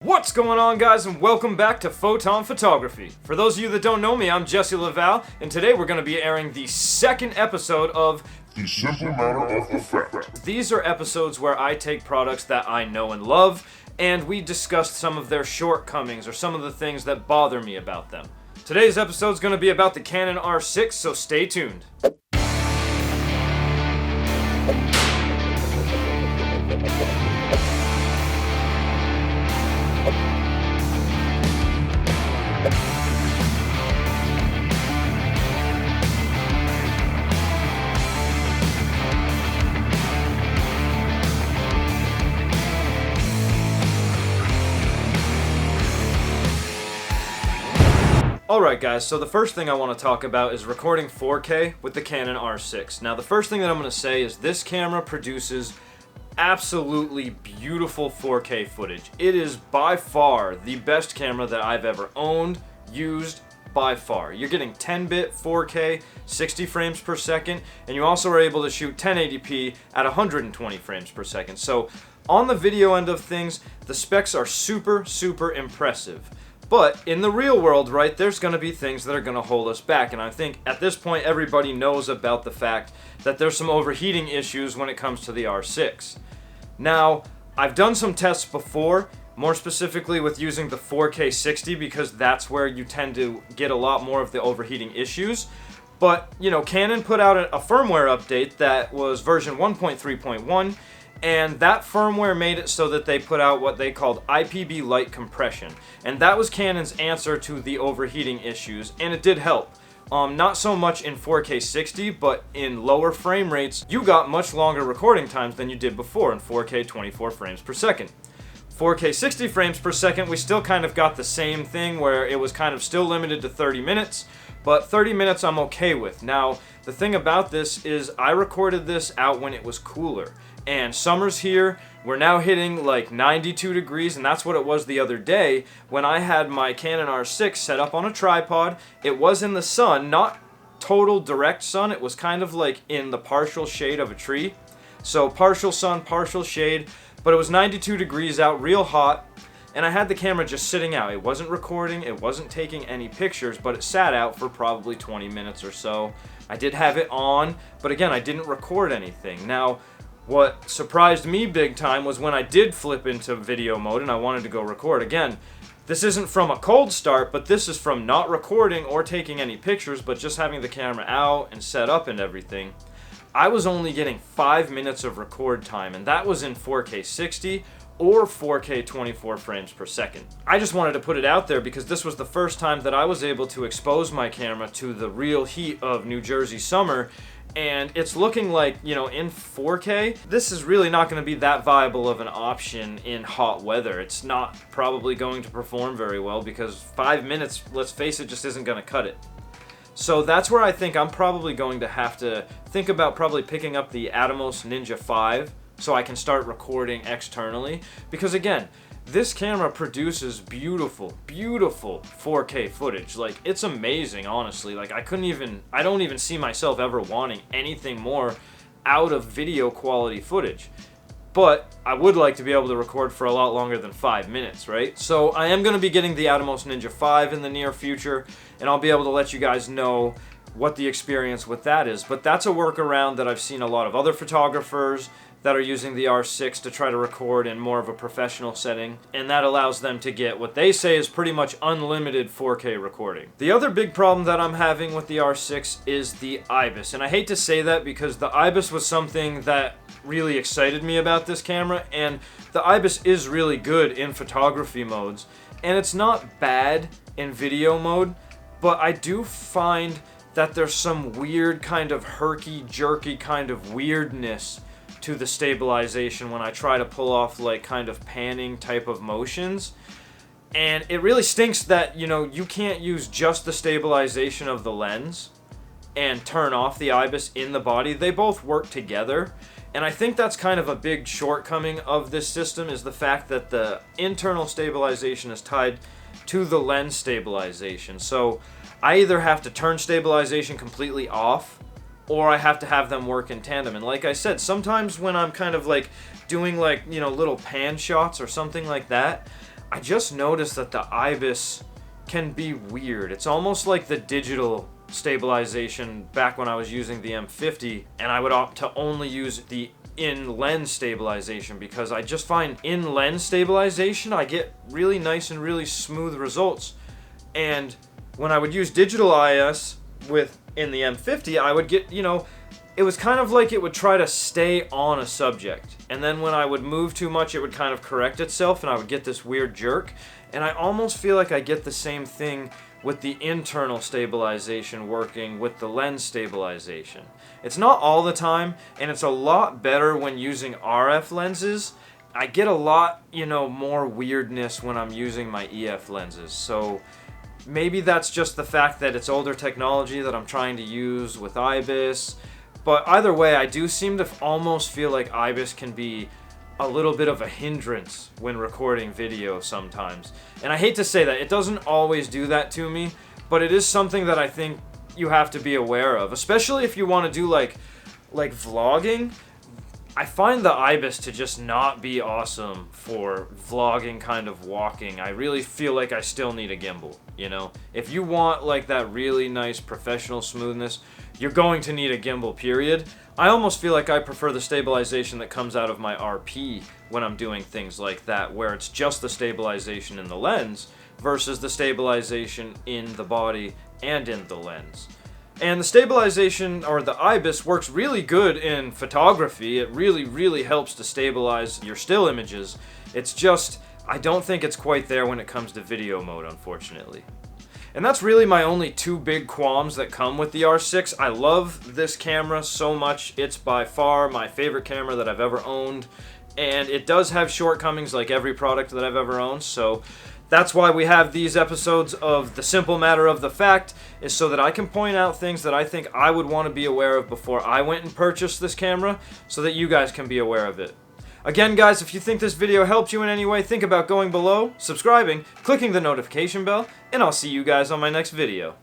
What's going on, guys, and welcome back to Photon Photography. For those of you that don't know me, I'm Jesse Laval, and today we're going to be airing the second episode of The Simple Matter of the Fact. These are episodes where I take products that I know and love, and we discuss some of their shortcomings or some of the things that bother me about them. Today's episode is going to be about the Canon R6, so stay tuned. Alright guys, so the first thing I want to talk about is recording 4K with the Canon R6. Now the first thing that I'm going to say is this camera produces absolutely beautiful 4K footage. It is by far the best camera that I've ever owned, used, by far. You're getting 10-bit 4K, 60 frames per second, and you also are able to shoot 1080p at 120 frames per second. So on the video end of things, the specs are super impressive. But in the real world, right, there's going to be things that are going to hold us back. And I think at this point, everybody knows about the fact that there's some overheating issues when it comes to the R6. Now, I've done some tests before, more specifically with using the 4K 60, because that's where you tend to get a lot more of the overheating issues. But, you know, Canon put out a firmware update that was version 1.3.1. And that firmware made it so that they put out what they called IPB light compression. And that was Canon's answer to the overheating issues, and it did help. Not so much in 4K 60, but in lower frame rates, you got much longer recording times than you did before in 4K 24 frames per second. 4K 60 frames per second, we still kind of got the same thing where it was kind of still limited to 30 minutes, but 30 minutes I'm okay with. Now, the thing about this is I recorded this out when it was cooler. And summer's here, we're now hitting like 92 degrees, and that's what it was the other day when I had my Canon R6 set up on a tripod. It was in the sun, not total direct sun, it was kind of like in the partial shade of a tree. So partial sun, partial shade, but it was 92 degrees out, real hot, and I had the camera just sitting out. It wasn't recording, it wasn't taking any pictures, but it sat out for probably 20 minutes or so. I did have it on, but again, I didn't record anything. Now, what surprised me big time was when I did flip into video mode and I wanted to go record. Again, this isn't from a cold start, but this is from not recording or taking any pictures, but just having the camera out and set up and everything. I was only getting 5 minutes of record time, and that was in 4K 60 or 4K 24 frames per second. I just wanted to put it out there because this was the first time that I was able to expose my camera to the real heat of New Jersey summer. And it's looking like, you know, in 4K, this is really not going to be that viable of an option in hot weather. It's not probably going to perform very well because 5 minutes, let's face it, just isn't going to cut it. So that's where I think I'm probably going to have to think about probably picking up the Atomos Ninja 5 so I can start recording externally. Because again, this camera produces beautiful 4K footage. Like, it's amazing, honestly. Like, I don't even see myself ever wanting anything more out of video quality footage. But I would like to be able to record for a lot longer than 5 minutes, right? So I am going to be getting the Atomos Ninja 5 in the near future, and I'll be able to let you guys know what the experience with that is. But that's a workaround that I've seen a lot of other photographers that are using the R6 to try to record in more of a professional setting, and that allows them to get what they say is pretty much unlimited 4K recording. The other big problem that I'm having with the R6 is the IBIS, and I hate to say that because the IBIS was something that really excited me about this camera, and the IBIS is really good in photography modes, and it's not bad in video mode, but I do find that there's some weird kind of herky-jerky kind of weirdness to the stabilization when I try to pull off like kind of panning type of motions. And it really stinks that, you know, you can't use just the stabilization of the lens and turn off the IBIS in the body. They both work together. And I think that's kind of a big shortcoming of this system, is the fact that the internal stabilization is tied to the lens stabilization. So I either have to turn stabilization completely off, or I have to have them work in tandem. And like I said, sometimes when I'm kind of like doing like, you know, little pan shots or something like that, I just noticed that the IBIS can be weird. It's almost like the digital stabilization back when I was using the M50, and I would opt to only use the in-lens stabilization because I just find in-lens stabilization, I get really nice and really smooth results. And when I would use digital IS in the M50, I would get, it was kind of like it would try to stay on a subject. And then when I would move too much, it would kind of correct itself and I would get this weird jerk. And I almost feel like I get the same thing with the internal stabilization working with the lens stabilization. It's not all the time, and it's a lot better when using RF lenses. I get a lot, more weirdness when I'm using my EF lenses. So maybe that's just the fact that it's older technology that I'm trying to use with IBIS. But either way, I do seem to almost feel like IBIS can be a little bit of a hindrance when recording video sometimes. And I hate to say that, it doesn't always do that to me, but it is something that I think you have to be aware of, especially if you want to do like vlogging. I find the IBIS to just not be awesome for vlogging kind of walking. I really feel like I still need a gimbal, If you want like that really nice professional smoothness, you're going to need a gimbal, period. I almost feel like I prefer the stabilization that comes out of my RP when I'm doing things like that, where it's just the stabilization in the lens versus the stabilization in the body and in the lens. And the stabilization, or the IBIS, works really good in photography. It really, really helps to stabilize your still images. It's just, I don't think it's quite there when it comes to video mode, unfortunately. And that's really my only two big qualms that come with the R6. I love this camera so much. It's by far my favorite camera that I've ever owned. And it does have shortcomings like every product that I've ever owned. So that's why we have these episodes of The Simple Matter of the Fact, is so that I can point out things that I think I would want to be aware of before I went and purchased this camera, so that you guys can be aware of it. Again, guys, if you think this video helped you in any way, think about going below, subscribing, clicking the notification bell, and I'll see you guys on my next video.